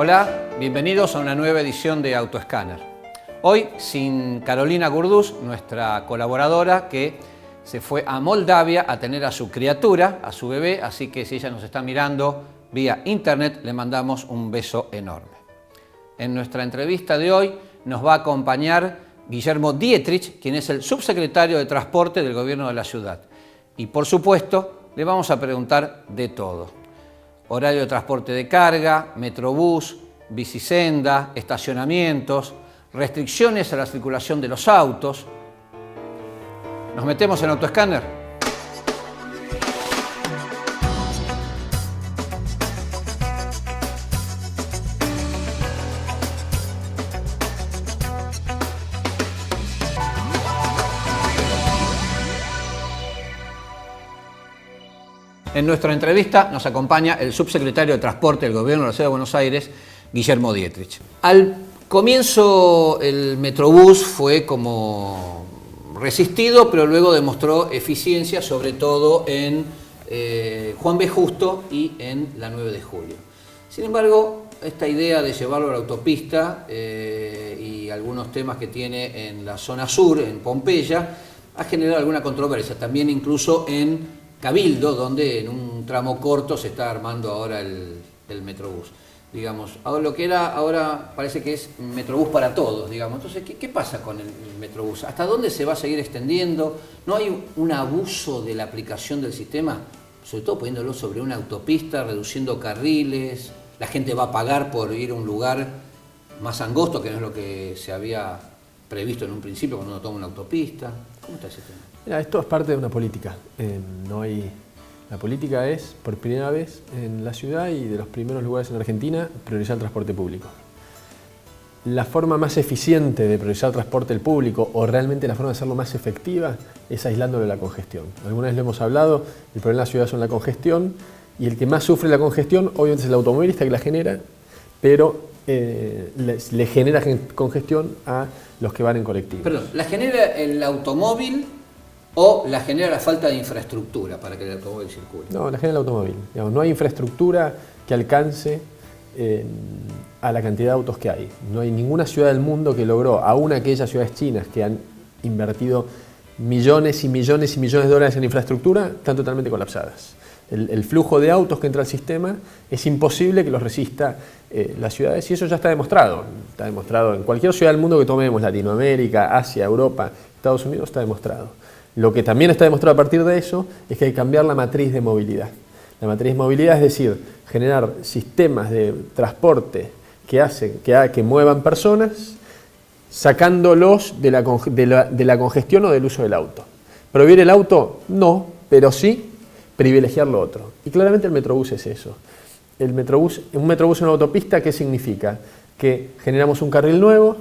Hola, bienvenidos a una nueva edición de Autoescáner. Hoy sin Carolina Gurdús, nuestra colaboradora que se fue a Moldavia a tener a su criatura, a su bebé, así que si ella nos está mirando vía internet le mandamos un beso enorme. En nuestra entrevista de hoy nos va a acompañar Guillermo Dietrich, quien es el subsecretario de Transporte del Gobierno de la ciudad. Y por supuesto le vamos a preguntar de todo. Horario de transporte de carga, metrobús, bicisenda, estacionamientos, restricciones a la circulación de los autos. ¿Nos metemos en Autoescáner? En nuestra entrevista nos acompaña el subsecretario de Transporte del Gobierno de la Ciudad de Buenos Aires, Guillermo Dietrich. Al comienzo el Metrobús fue como resistido, pero luego demostró eficiencia, sobre todo en Juan B. Justo y en la 9 de Julio. Sin embargo, esta idea de llevarlo a la autopista y algunos temas que tiene en la zona sur, en Pompeya, ha generado alguna controversia, también incluso en Cabildo, donde en un tramo corto se está armando ahora el Metrobús. Digamos, ahora lo que era ahora parece que es Metrobús para todos, digamos. Entonces, ¿qué pasa con el Metrobús? ¿Hasta dónde se va a seguir extendiendo? ¿No hay un abuso de la aplicación del sistema? Sobre todo poniéndolo sobre una autopista, reduciendo carriles, la gente va a pagar por ir a un lugar más angosto, que no es lo que se había previsto en un principio cuando uno toma una autopista. ¿Cómo está ese tema? Mira, esto es parte de una política. La política es, por primera vez en la ciudad y de los primeros lugares en Argentina, priorizar el transporte público. La forma más eficiente de priorizar el transporte público, o realmente la forma de hacerlo más efectiva, es aislándolo de la congestión. Alguna vez lo hemos hablado, el problema de la ciudad son la congestión, y el que más sufre la congestión, obviamente es el automovilista que la genera, pero le genera congestión a los que van en colectivo. Perdón, ¿la genera el automóvil o la genera la falta de infraestructura para que el automóvil circule? No, la genera el automóvil. Digamos, no hay infraestructura que alcance a la cantidad de autos que hay. No hay ninguna ciudad del mundo que logró, aún aquellas ciudades chinas que han invertido millones y millones y millones de dólares en infraestructura, están totalmente colapsadas. El flujo de autos que entra al sistema es imposible que los resista las ciudades, y eso ya está demostrado. Está demostrado en cualquier ciudad del mundo que tomemos, Latinoamérica, Asia, Europa, Estados Unidos, está demostrado. Lo que también está demostrado a partir de eso es que hay que cambiar la matriz de movilidad. La matriz de movilidad es decir, generar sistemas de transporte que muevan personas, sacándolos de la congestión o del uso del auto. ¿Prohibir el auto? No, pero sí privilegiar lo otro. Y claramente el Metrobús es eso. Un Metrobús en una autopista, ¿qué significa? Que generamos un carril nuevo.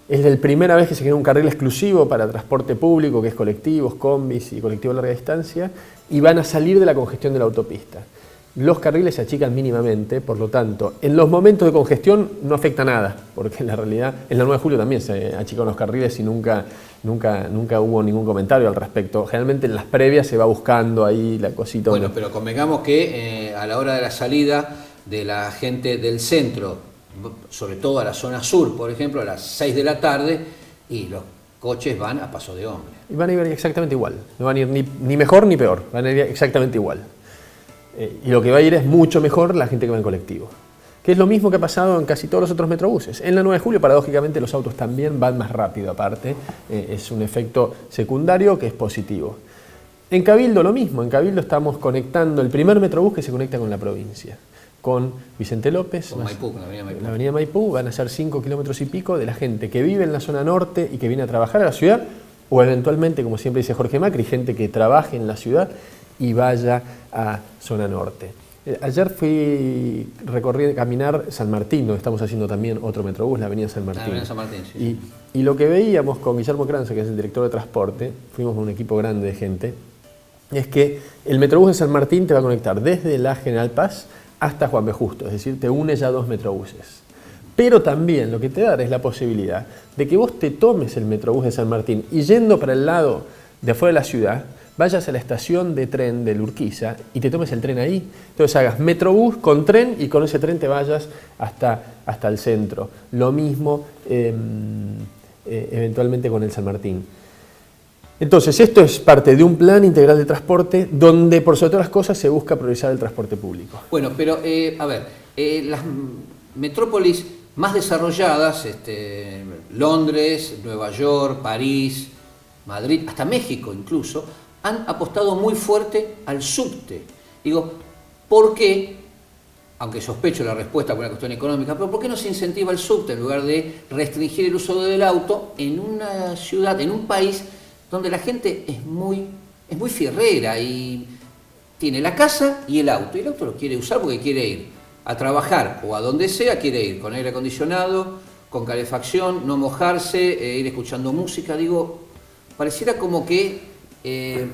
Es la primera vez que se genera un carril exclusivo para transporte público, que es colectivos, combis y colectivos de larga distancia, y van a salir de la congestión de la autopista. Los carriles se achican mínimamente, por lo tanto, en los momentos de congestión no afecta nada, porque en la realidad, en la 9 de julio también se achicaron los carriles y nunca hubo ningún comentario al respecto. Generalmente en las previas se va buscando ahí la cosita. Bueno, pero convengamos que a la hora de la salida de la gente del centro, sobre todo a la zona sur, por ejemplo, a las 6 de la tarde, y los coches van a paso de hombre. Y van a ir exactamente igual, no van a ir ni mejor ni peor, van a ir exactamente igual. Y lo que va a ir es mucho mejor la gente que va en colectivo. Que es lo mismo que ha pasado en casi todos los otros metrobuses. En la 9 de julio, paradójicamente, los autos también van más rápido aparte. Es un efecto secundario que es positivo. En Cabildo lo mismo. En Cabildo estamos conectando el primer metrobús que se conecta con la provincia. Con Vicente López, con Maipú, con la avenida Maipú, van a ser 5 kilómetros y pico de la gente que vive en la zona norte y que viene a trabajar a la ciudad, o eventualmente, como siempre dice Jorge Macri, gente que trabaje en la ciudad y vaya a zona norte. Ayer fui caminar San Martín, donde estamos haciendo también otro metrobús, la avenida San Martín. La avenida San Martín, sí. Y lo que veíamos con Guillermo Cranza, que es el director de transporte, fuimos con un equipo grande de gente, es que el metrobús de San Martín te va a conectar desde la General Paz hasta Juan B. Justo, es decir, te une ya 2 metrobuses. Pero también lo que te da es la posibilidad de que vos te tomes el metrobús de San Martín y yendo para el lado de afuera de la ciudad, vayas a la estación de tren de Urquiza y te tomes el tren ahí. Entonces hagas Metrobús con tren y con ese tren te vayas hasta el centro. Lo mismo eventualmente con el San Martín. Entonces, esto es parte de un plan integral de transporte donde, por sobre todas las cosas, se busca priorizar el transporte público. Bueno, pero, a ver, las metrópolis más desarrolladas, Londres, Nueva York, París, Madrid, hasta México incluso, han apostado muy fuerte al subte. Digo, ¿por qué? Aunque sospecho la respuesta por una cuestión económica, pero ¿por qué no se incentiva el subte en lugar de restringir el uso del auto en una ciudad, en un país donde la gente es muy fierrera y tiene la casa y el auto lo quiere usar porque quiere ir a trabajar o a donde sea, quiere ir con aire acondicionado, con calefacción, no mojarse, ir escuchando música? Digo, pareciera como que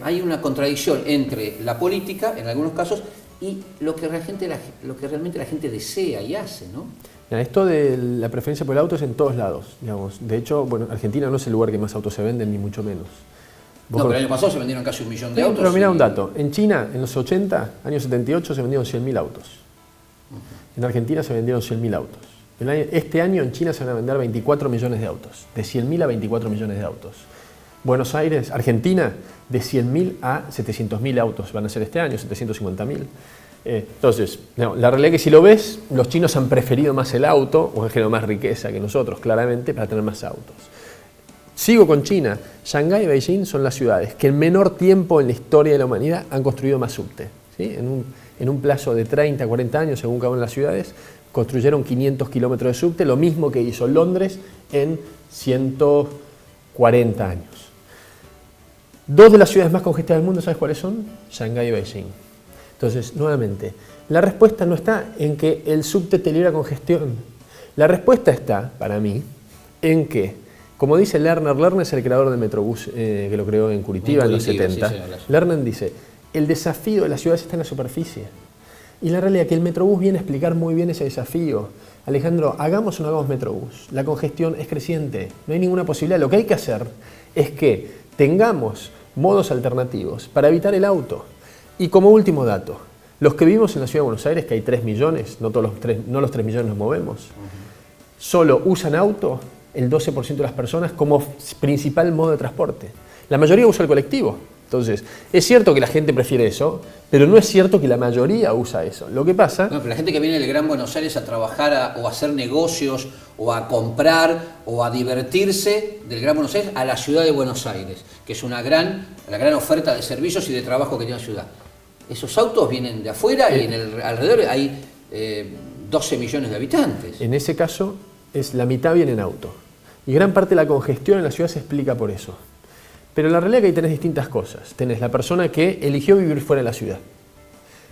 hay una contradicción entre la política, en algunos casos, y lo que realmente la gente desea y hace, ¿no? Esto de la preferencia por el auto es en todos lados, digamos. De hecho, bueno, Argentina no es el lugar que más autos se venden, ni mucho menos. No, pero el año pasado se vendieron casi 1 millón de autos. Pero mira un dato. En China, en los 80, años 78, se vendieron 100.000 autos. En Argentina se vendieron 100.000 autos. Este año en China se van a vender 24 millones de autos. De 100.000 a 24 millones de autos. Buenos Aires, Argentina, de 100.000 a 700.000 autos van a ser este año, 750.000. Entonces, no, la realidad es que si lo ves, los chinos han preferido más el auto, o han generado más riqueza que nosotros, claramente, para tener más autos. Sigo con China. Shanghái y Beijing son las ciudades que en menor tiempo en la historia de la humanidad han construido más subte. ¿Sí? En un plazo de 30, 40 años, según cada una de las ciudades, construyeron 500 kilómetros de subte, lo mismo que hizo Londres en 140 años. Dos de las ciudades más congestionadas del mundo, ¿sabes cuáles son? Shanghái y Beijing. Entonces, nuevamente, la respuesta no está en que el subte te libera congestión. La respuesta está, para mí, en que, como dice Lerner es el creador del Metrobús, que lo creó en Curitiba en los 70. Sí, Lerner dice, el desafío de las ciudades está en la superficie. Y la realidad es que el Metrobús viene a explicar muy bien ese desafío. Alejandro, hagamos o no hagamos Metrobús. La congestión es creciente, no hay ninguna posibilidad. Lo que hay que hacer es que tengamos modos alternativos para evitar el auto. Y como último dato, los que vivimos en la Ciudad de Buenos Aires, que hay 3 millones, no los 3 millones nos movemos, solo usan auto el 12% de las personas como principal modo de transporte. La mayoría usa el colectivo. Entonces, es cierto que la gente prefiere eso, pero no es cierto que la mayoría usa eso. Lo que pasa... No, pero la gente que viene del Gran Buenos Aires a trabajar o a hacer negocios o a comprar o a divertirse del Gran Buenos Aires a la Ciudad de Buenos Aires, que es la gran oferta de servicios y de trabajo que tiene la ciudad. Esos autos vienen de afuera y alrededor hay 12 millones de habitantes. En ese caso, la mitad viene en auto. Y gran parte de la congestión en la ciudad se explica por eso. Pero la realidad es que ahí tenés distintas cosas. Tenés la persona que eligió vivir fuera de la ciudad.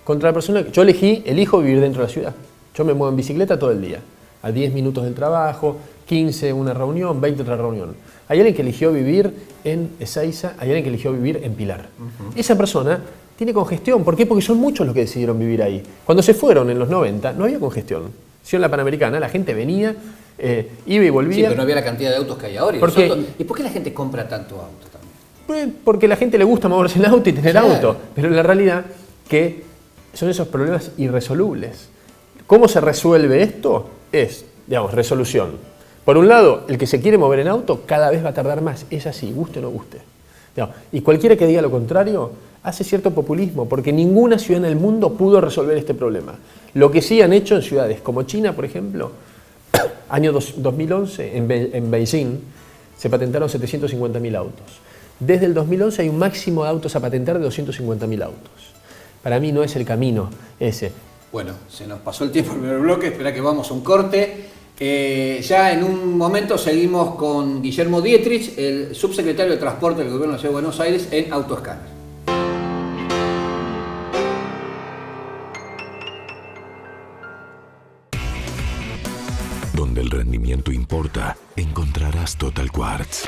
Contra la persona que yo elijo vivir dentro de la ciudad. Yo me muevo en bicicleta todo el día. A 10 minutos del trabajo, 15 una reunión, 20 otra reunión. Hay alguien que eligió vivir en Ezeiza, hay alguien que eligió vivir en Pilar. Esa persona tiene congestión. ¿Por qué? Porque son muchos los que decidieron vivir ahí. Cuando se fueron en los 90 no había congestión. Si en la Panamericana la gente venía, iba y volvía. Sí, pero no había la cantidad de autos que hay ahora. ¿Y por qué la gente compra tanto auto también? Porque a la gente le gusta moverse en auto y tener auto. Pero la realidad que son esos problemas irresolubles. ¿Cómo se resuelve esto? Es, digamos, resolución. Por un lado, el que se quiere mover en auto cada vez va a tardar más. Es así, guste o no guste. Y cualquiera que diga lo contrario hace cierto populismo, porque ninguna ciudad en el mundo pudo resolver este problema. Lo que sí han hecho en ciudades como China, por ejemplo, año 2011, en Beijing, se patentaron 750.000 autos. Desde el 2011 hay un máximo de autos a patentar de 250.000 autos. Para mí no es el camino ese. Bueno, se nos pasó el tiempo en el primer bloque, espera que vamos a un corte. Ya en un momento seguimos con Guillermo Dietrich, el subsecretario de Transporte del Gobierno de la Ciudad de Buenos Aires, en Autoescáner. Donde el rendimiento importa, encontrarás Total Quartz.